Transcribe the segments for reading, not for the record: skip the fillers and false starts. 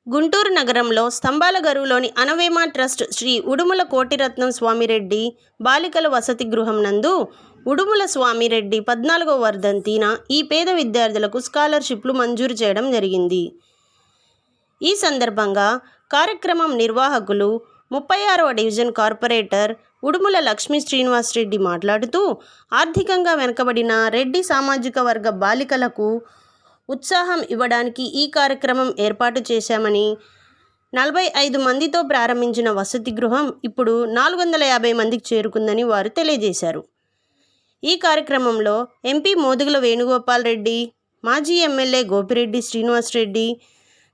గుంటూరు నగరంలో స్తంభాల గరువులోని అనవేమ ట్రస్ట్ శ్రీ ఉడుముల కోటిరత్నం స్వామిరెడ్డి బాలికల వసతి గృహం నందు ఉడుముల స్వామిరెడ్డి 14వ వర్ధంతిన ఈ పేద విద్యార్థులకు స్కాలర్షిప్లు మంజూరు చేయడం జరిగింది. ఈ సందర్భంగా కార్యక్రమం నిర్వాహకులు 36వ డివిజన్ కార్పొరేటర్ ఉడుముల లక్ష్మీ శ్రీనివాసరెడ్డి మాట్లాడుతూ, ఆర్థికంగా వెనుకబడిన రెడ్డి సామాజిక వర్గ బాలికలకు ఉత్సాహం ఇవ్వడానికి ఈ కార్యక్రమం ఏర్పాటు చేశామని, 45 మందితో ప్రారంభించిన వసతి గృహం ఇప్పుడు 450 మందికి చేరుకుందని వారు తెలియజేశారు. ఈ కార్యక్రమంలో ఎంపీ మోదుగుల వేణుగోపాల్ రెడ్డి, మాజీ ఎమ్మెల్యే గోపిరెడ్డి శ్రీనివాసరెడ్డి,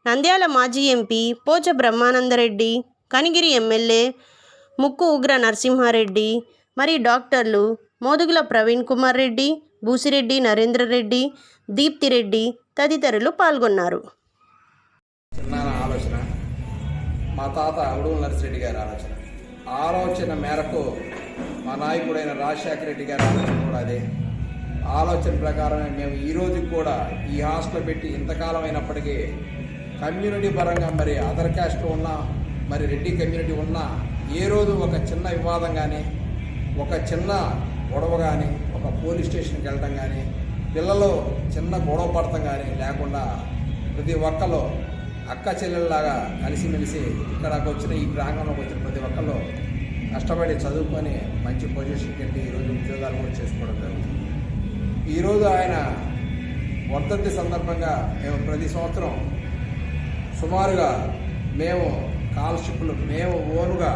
నంద్యాల మాజీ ఎంపీ పోచ బ్రహ్మానందరెడ్డి, కనిగిరి ఎమ్మెల్యే ముక్కు ఉగ్ర నరసింహారెడ్డి, మరియు డాక్టర్లు మోదుగుల ప్రవీణ్ కుమార్ రెడ్డి, బూసిరెడ్డి నరేంద్రరెడ్డి, దీప్తిరెడ్డి తదితరులు పాల్గొన్నారు. ఆలోచన మా తాత ఉడుముల నరసిరెడ్డి గారి ఆలోచన మేరకు మా నాయకుడైన రాజశేఖర రెడ్డి గారి ఆలోచన కూడా అదే. ఆలోచన ప్రకారమే మేము ఈ రోజుకి కూడా ఈ హాస్టల్ పెట్టి ఇంతకాలం అయినప్పటికీ కమ్యూనిటీ పరంగా మరి అదర్ క్యాస్ట్ ఉన్నా, మరి రెడ్డి కమ్యూనిటీ ఉన్నా, ఏ రోజు ఒక చిన్న వివాదం కానీ, ఒక చిన్న గొడవ కానీ, ఒక పోలీస్ స్టేషన్కి వెళ్ళడం కానీ, పిల్లలు చిన్న గొడవ పడటం కానీ లేకుండా ప్రతి ఒక్కరు అక్క చెల్లెల్లాగా కలిసిమెలిసి ఇక్కడికి వచ్చిన ఈ ప్రాంగణంలోకి వచ్చిన ప్రతి ఒక్కరు కష్టపడి చదువుకొని మంచి పొజిషన్కి వెళ్ళి ఈరోజు ఉద్యోగాలు కూడా చేసుకోవడం జరుగుతుంది. ఈరోజు ఆయన వర్ధంతి సందర్భంగా మేము ప్రతి సంవత్సరం సుమారుగా మేము స్కాలర్షిప్లు మేము ఓనుగా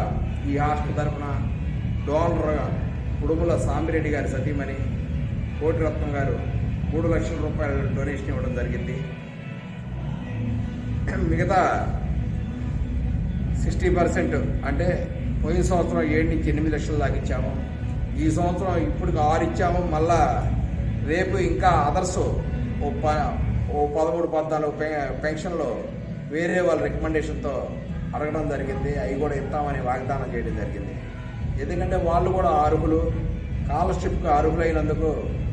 ఈ హాస్టల్ తరఫున డోనర్గా ఉడుముల సామిరెడ్డి గారి సతీమణి కోటిరత్నం గారు 3 లక్షల రూపాయల డొనేషన్ ఇవ్వడం జరిగింది. మిగతా 60% అంటే పోయిన సంవత్సరం 7 నుంచి 8 లక్షలు దాకా ఇచ్చాము. ఈ సంవత్సరం ఇప్పుడు 6 ఇచ్చాము. మళ్ళా రేపు ఇంకా అదర్స్ ఓ 13-14 పెన్షన్లు వేరే వాళ్ళ రికమెండేషన్తో అడగడం జరిగింది. అవి కూడా ఇస్తామని వాగ్దానం చేయడం జరిగింది. ఎందుకంటే వాళ్ళు కూడా అర్హులు, స్కాలర్షిప్కి అర్హులైనందుకు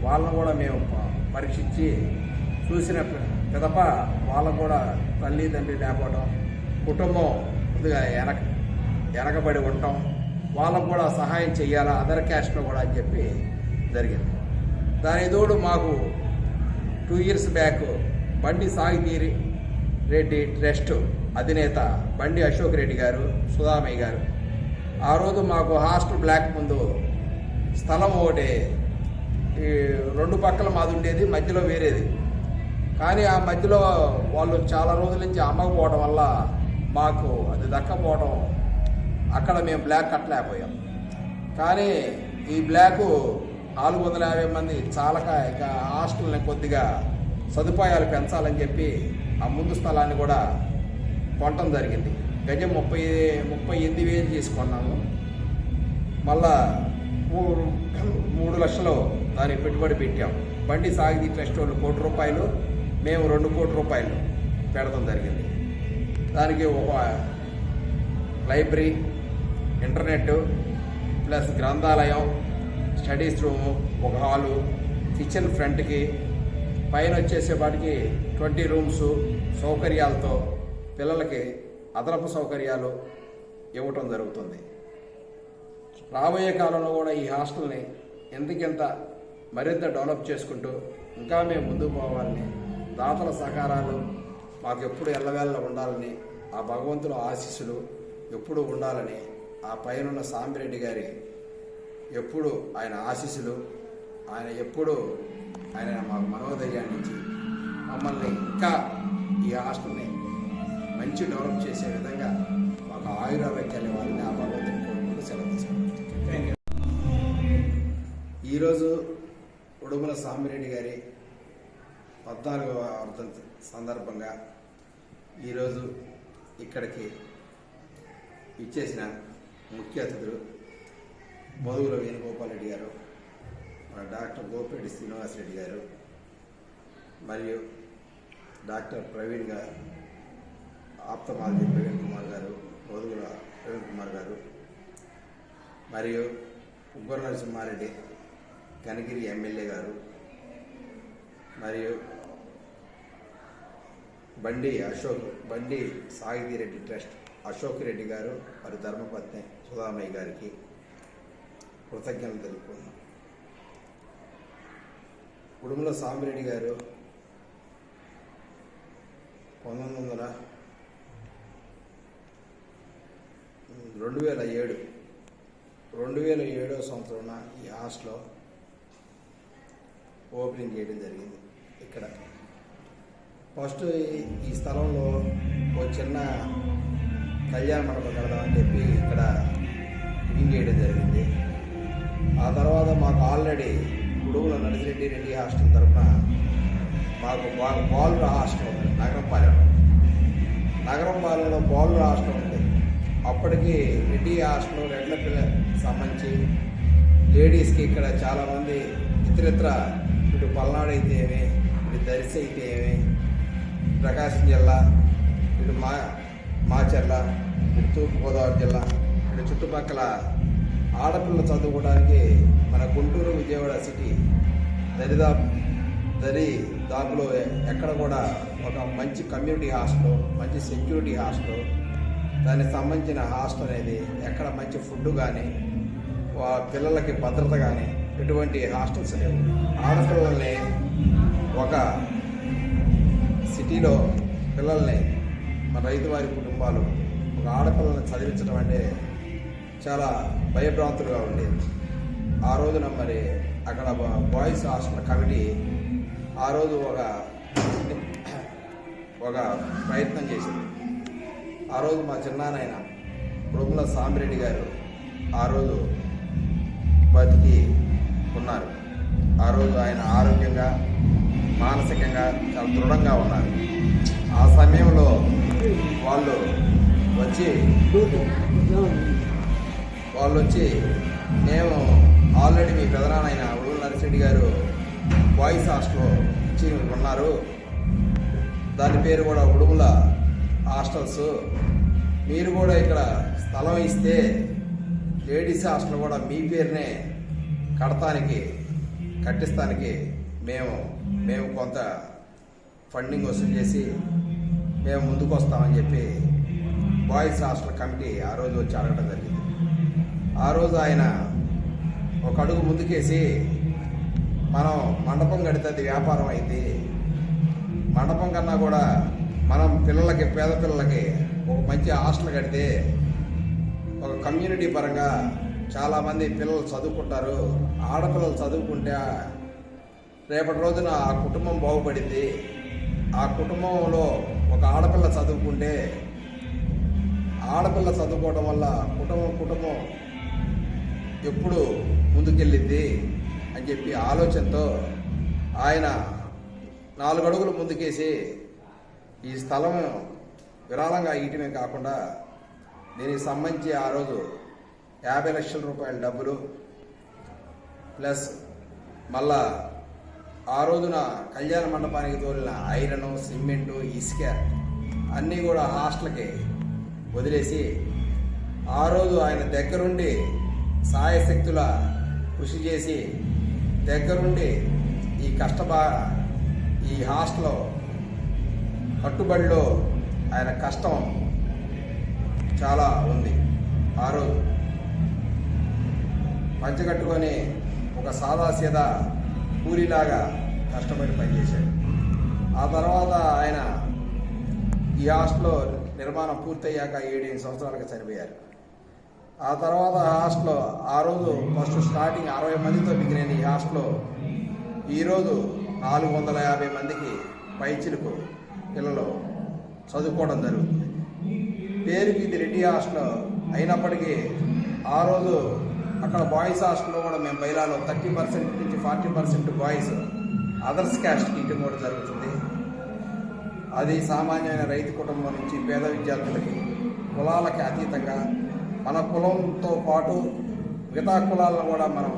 వాళ్ళను కూడా మేము పరీక్షించి చూసిన పిదప వాళ్ళకు కూడా తల్లి తండ్రి లేకపోవడం, కుటుంబం కొద్దిగా వెనకబడి ఉండటం, వాళ్ళకు కూడా సహాయం చేయాలా అదర్ క్యాస్ట్లో కూడా అని చెప్పి జరిగింది. దాని తోడు మాకు 2 ఇయర్స్ బ్యాక్ బండి సాగితీరి రెడ్డి ట్రస్ట్ అధినేత బండి అశోక్ రెడ్డి గారు, సుధామయ్య గారు ఆ రోజు మాకు హాస్టల్ బ్లాక్ ముందు స్థలం ఒకటి ఈ 2 పక్కల మాది ఉండేది, మధ్యలో వేరేది. కానీ ఆ మధ్యలో వాళ్ళు చాలా రోజుల నుంచి అమ్మకపోవడం వల్ల మాకు అది దక్కపోవడం అక్కడ మేము బ్లాక్ కట్టలేకపోయాం. కానీ ఈ బ్లాకు 450 మంది చాలక ఇక హాస్టల్ని కొద్దిగా సదుపాయాలు పెంచాలని చెప్పి ఆ ముందు స్థలాన్ని కూడా కొనటం జరిగింది. గజం 38,000 చేసుకున్నాము. మళ్ళా 3 లక్షలు దానికి పెట్టుబడి పెట్టాం. బండి సాగితీ ట్రస్ట్ వాళ్ళు 1 కోటి రూపాయలు, మేము 2 కోట్ల రూపాయలు పెడతాం జరిగింది. దానికి ఒక లైబ్రరీ, ఇంటర్నెట్ ప్లస్ గ్రంథాలయం, స్టడీస్ రూము, ఒక హాలు, కిచెన్ ఫ్రంట్కి, పైన వచ్చేసేపాటికి 20 రూమ్స్ సౌకర్యాలతో పిల్లలకి అదనపు సౌకర్యాలు ఇవ్వటం జరుగుతుంది. రాబోయే కాలంలో కూడా ఈ హాస్టల్ని ఎందుకంత మరింత డెవలప్ చేసుకుంటూ ఇంకా మేము ముందుకు పోవాలని, దాతల సహకారాలు మాకు ఎప్పుడు ఎల్లవేళ్ళ ఉండాలని, ఆ భగవంతుల ఆశీస్సులు ఎప్పుడు ఉండాలని, ఆ పైన సామిరెడ్డి గారి ఎప్పుడు ఆయన ఆశీస్సులు, ఆయన ఎప్పుడు ఆయన మాకు మనోధైర్యాన్ని ఇచ్చి మమ్మల్ని ఇంకా ఈ హాస్టల్ని మంచి డెవలప్ చేసే విధంగా మాకు ఆయురారోగ్యాలు ఇవ్వాలని ఆ భగవంతుని కోరుకుంటూ సెలవు తీసుకుంటాం. ఈరోజు ఉడుముల సామిరెడ్డి గారి 14వ వర్ధంతి సందర్భంగా ఈరోజు ఇక్కడికి ఇచ్చేసిన ముఖ్య అతిథులు మోదుగుల వేణుగోపాల్ రెడ్డి గారు, డాక్టర్ గోపిరెడ్డి శ్రీనివాసరెడ్డి గారు, మరియు డాక్టర్ ప్రవీణ్ గారు, ఆప్తమాలజీ ప్రవీణ్ కుమార్ గారు, మోదుగుల ప్రవీణ్ కుమార్ గారు, మరియు ఉగ్ర నరసింహారెడ్డి కనిగిరి ఎమ్మెల్యే గారు, మరియు బండి సాగిరెడ్డి ట్రస్ట్ అశోక్ రెడ్డి గారు వారి ధర్మపత్ని సుధామయ్య గారికి కృతజ్ఞతలు తెలుపుకున్నాం. ఉడుముల సామిరెడ్డి గారు 2007 సంవత్సరం ఈ హాస్టల్లో ఓపెనింగ్ చేయడం జరిగింది. ఇక్కడ ఫస్ట్ ఈ స్థలంలో ఒక చిన్న కళ్యాణ మండపం కడదామని చెప్పి ఇక్కడ బిగింగ్ చేయడం జరిగింది. ఆ తర్వాత మాకు ఆల్రెడీ ఉడుముల నడిసిరెడ్డి హాస్టల్ తరఫున మాకు బాలుర హాస్టల్ ఉంది నగరంపాలెంలో బాలుర హాస్టల్ ఉంది. అప్పటికి రెడ్డి హాస్టల్ రెడ్ల పిల్ల సంబంధించి లేడీస్కి ఇక్కడ చాలామంది ఇతరితర ఇటు పల్నాడు అయితే ఏమి, ఇటు దర్శి అయితే ఏమి, ప్రకాశం జిల్లా, ఇటు మాచర్ల, ఇటు తూర్పుగోదావరి జిల్లా, ఇటు చుట్టుపక్కల ఆడపిల్లలు చదువుకోవడానికి మన గుంటూరు విజయవాడ సిటీ దాంట్లో ఎక్కడ కూడా ఒక మంచి కమ్యూనిటీ హాస్టల్, మంచి సెక్యూరిటీ హాస్టల్, దానికి సంబంధించిన హాస్టల్ అనేది ఎక్కడ మంచి ఫుడ్ కానీ పిల్లలకి భద్రత కానీ ఎటువంటి హాస్టల్స్ లేవు. ఆడపిల్లల్ని ఒక సిటీలో పిల్లల్ని మన రైతువారి కుటుంబాలు ఒక ఆడపిల్లల్ని చదివించడం అంటే చాలా భయభ్రాంతులుగా ఉండేది. ఆ రోజున మరి అక్కడ బాయ్స్ హాస్టల్ కమిటీ ఆ రోజు ఒక ప్రయత్నం చేసింది. ఆ రోజు మా చిన్నానాయన ఉడుముల సామిరెడ్డి గారు ఆ రోజు బతికి ఉన్నారు. ఆ రోజు ఆయన ఆరోగ్యంగా మానసికంగా చాలా దృఢంగా ఉన్నారు. ఆ సమయంలో వాళ్ళు వచ్చి మేము ఆల్రెడీ మీ పెదనాయన ఉడుముల నరసిరెడ్డి గారు బాయ్స్ హాస్టల్ ఇచ్చి ఉన్నారు, దాని పేరు కూడా ఉడుముల హాస్టల్స్, మీరు కూడా ఇక్కడ స్థలం ఇస్తే లేడీస్ హాస్టల్ కూడా మీ పేరునే కట్టిస్తానికి మేము కొంత ఫండింగ్ వసూలు చేసి మేము ముందుకు వస్తామని చెప్పి బాయ్స్ హాస్టల్ కమిటీ ఆ రోజు వచ్చి అడగడం జరిగింది. ఆ రోజు ఆయన ఒక అడుగు ముందుకేసి మనం మండపం కడితే అది వ్యాపారం అయింది, మండపం కన్నా కూడా మనం పేద పిల్లలకి ఒక మంచి హాస్టల్ కడితే ఒక కమ్యూనిటీ పరంగా చాలామంది పిల్లలు చదువుకుంటారు, ఆడపిల్లలు చదువుకుంటే రేపటి రోజున ఆ కుటుంబం బాగుపడింది, ఆ కుటుంబంలో ఒక ఆడపిల్ల చదువుకుంటే ఆడపిల్ల చదువుకోవడం వల్ల కుటుంబం ఎప్పుడు ముందుకెళ్ళిద్ది అని చెప్పి ఆలోచనతో ఆయన 4 అడుగులు ముందుకేసి ఈ స్థలం విరాళంగా ఇయటమే కాకుండా దీనికి సంబంధించి ఆ రోజు 50 లక్షల రూపాయల డబ్బులు ప్లస్ మళ్ళా ఆ రోజున కళ్యాణ మండపానికి తోలిన ఐరన్, సిమెంటు, ఇసుక అన్నీ కూడా హాస్టల్కి వదిలేసి ఆ రోజు ఆయన దగ్గరుండి సాయశక్తుల కృషి చేసి దగ్గరుండి ఈ హాస్టల్లో కట్టుబడిలో ఆయన కష్టం చాలా ఉంది. ఆ రోజు పంచగట్టుకొని ఒక సాదాసీదా కూలీలాగా కష్టపడి పనిచేశాడు. ఆ తర్వాత ఆయన ఈ హాస్టల్లో నిర్మాణం పూర్తయ్యాక 7 సంవత్సరాలకు చనిపోయారు. ఆ తర్వాత హాస్టల్లో ఆ రోజు ఫస్ట్ స్టార్టింగ్ 60 మందితో మిగిలిన ఈ హాస్టల్లో ఈరోజు 450 మందికి పైచిలుకు పిల్లలు చదువుకోవడం జరుగుతుంది. పేరుకి ఇది రెడ్డి హాస్టల్ అయినప్పటికీ ఆ రోజు అక్కడ బాయ్స్ హాస్టల్లో కూడా మేము బయలాలో 30% నుంచి 40% బాయ్స్ అదర్స్ క్యాస్ట్కి ఇవ్వడం కూడా జరుగుతుంది. అది సామాన్యమైన రైతు కుటుంబం నుంచి పేద విద్యార్థులకి కులాలకి అతీతంగా మన కులంతో పాటు మిగతా కులాలను కూడా మనం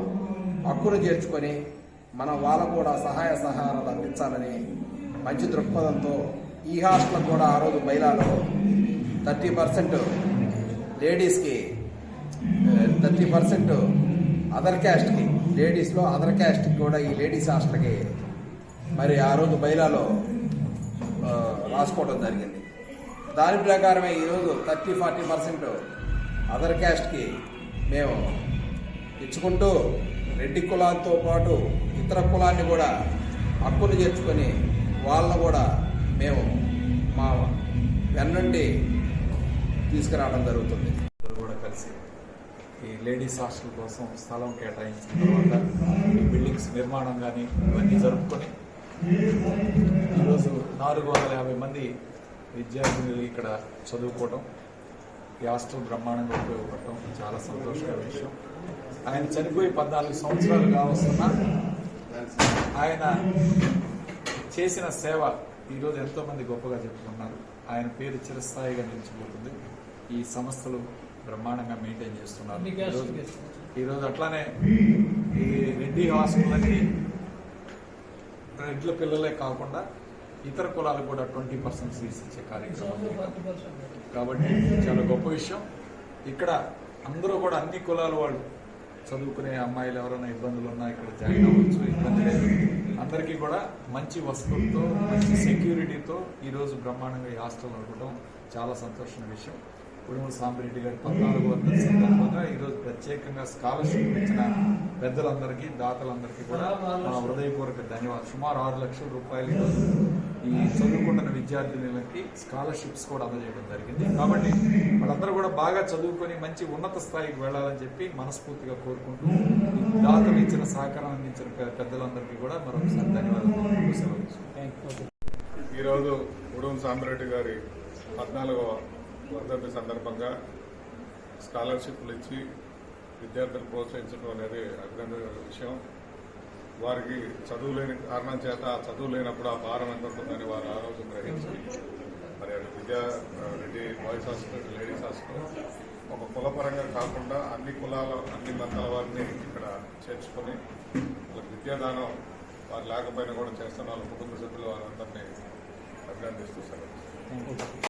హక్కును చేర్చుకొని మనం వాళ్ళకు కూడా సహాయ సహకారాలు అందించాలని మంచి దృక్పథంతో ఈ హాస్టల్ కూడా ఆ రోజు బయలాలో 30% లేడీస్కి 30% అదర్ క్యాస్ట్కి అదర్ క్యాస్ట్కి కూడా ఈ లేడీస్ హాస్టల్కి మరి ఆ రోజు బయలాలో రాసుకోవడం జరిగింది. దాని ప్రకారమే ఈరోజు 30-40% అదర్ క్యాస్ట్కి మేము ఇచ్చుకుంటూ రెడ్డి కులాలతో పాటు ఇతర కులాన్ని కూడా హక్కులు చేర్చుకొని వాళ్ళను కూడా మేము మా వెన్నుండి తీసుకురావడం జరుగుతుంది. కూడా కలిసి ఈ లేడీస్ హాస్టల్ కోసం స్థలం కేటాయించిన తర్వాత ఈ బిల్డింగ్స్ నిర్మాణం కానీ ఇవన్నీ జరుపుకొని ఈరోజు 450 మంది విద్యార్థినులు ఇక్కడ చదువుకోవడం, ఈ హాస్టల్ బ్రహ్మాండంగా ఉపయోగపడటం చాలా సంతోషకర విషయం. ఆయన చనిపోయి 14 సంవత్సరాలు కావస్తున్నా ఆయన చేసిన సేవ ఈరోజు ఎంతోమంది గొప్పగా చెప్పుకున్నారు. ఆయన పేరు చిరస్థాయిగా నిలిచిపోతుంది. ఈ సంస్థలు బ్రహ్మాండంగా మెయింటైన్ చేస్తున్నారు. ఈరోజు అట్లానే ఈ రెడ్డి హాస్టల్కి రెడ్ల పిల్లలే కాకుండా ఇతర కులాలకు కూడా 20% సీట్స్ ఇచ్చే కార్యక్రమం కాబట్టి చాలా గొప్ప విషయం. ఇక్కడ అందరూ కూడా అన్ని కులాల వాళ్ళు చదువుకునే అమ్మాయిలు ఎవరైనా ఇబ్బందులు ఉన్నా ఇక్కడ జాయిన్ అవ్వచ్చు, ఇబ్బంది లేదు. అందరికీ కూడా మంచి వసతులతో మంచి సెక్యూరిటీతో ఈరోజు బ్రహ్మాండంగా ఈ హాస్టల్ నడపడం చాలా సంతోషమైన విషయం. ఉడుమల సాంబిరెడ్డి గారి 14వ వర్ధంతి సందర్భంగా ఈరోజు ప్రత్యేకంగా స్కాలర్షిప్ ఇచ్చిన పెద్దలందరికీ, దాతలందరికీ కూడా మా హృదయపూర్వక ధన్యవాదాలు. సుమారు 6 లక్షల రూపాయలు ఈరోజు ఈ చదువుకుంటున్న విద్యార్థినులకి స్కాలర్షిప్స్ కూడా అందజేయడం జరిగింది. కాబట్టి వాళ్ళందరూ కూడా బాగా చదువుకొని మంచి ఉన్నత స్థాయికి వెళ్ళాలని చెప్పి మనస్ఫూర్తిగా కోరుకుంటూ ఈ దాతలు ఇచ్చిన సహకారం అందించిన పెద్దలందరికీ కూడా మరొకసారి ధన్యవాదాలు సెలవు. ఈరోజు ఉడుమల సాంబిరెడ్డి గారి 14వ వర్ధంతి సందర్భంగా స్కాలర్షిప్లు ఇచ్చి విద్యార్థులు ప్రోత్సహించడం అనేది అభినందన విషయం. వారికి చదువు లేని కారణం చేత చదువు లేనప్పుడు ఆ భారం ఎంత ఉంటుందని వారు ఆలోచన గ్రహించి మరి Reddy boys hostel, ladies hostel ఒక కులపరంగా కాకుండా అన్ని కులాల అన్ని మతాల వారిని ఇక్కడ చేర్చుకొని వాళ్ళకి విద్యాదానం వారు లేకపోయినా కూడా చేస్తున్న వాళ్ళ కుటుంబ సభ్యులు వారందరినీ అభినందిస్తూ సెలవు.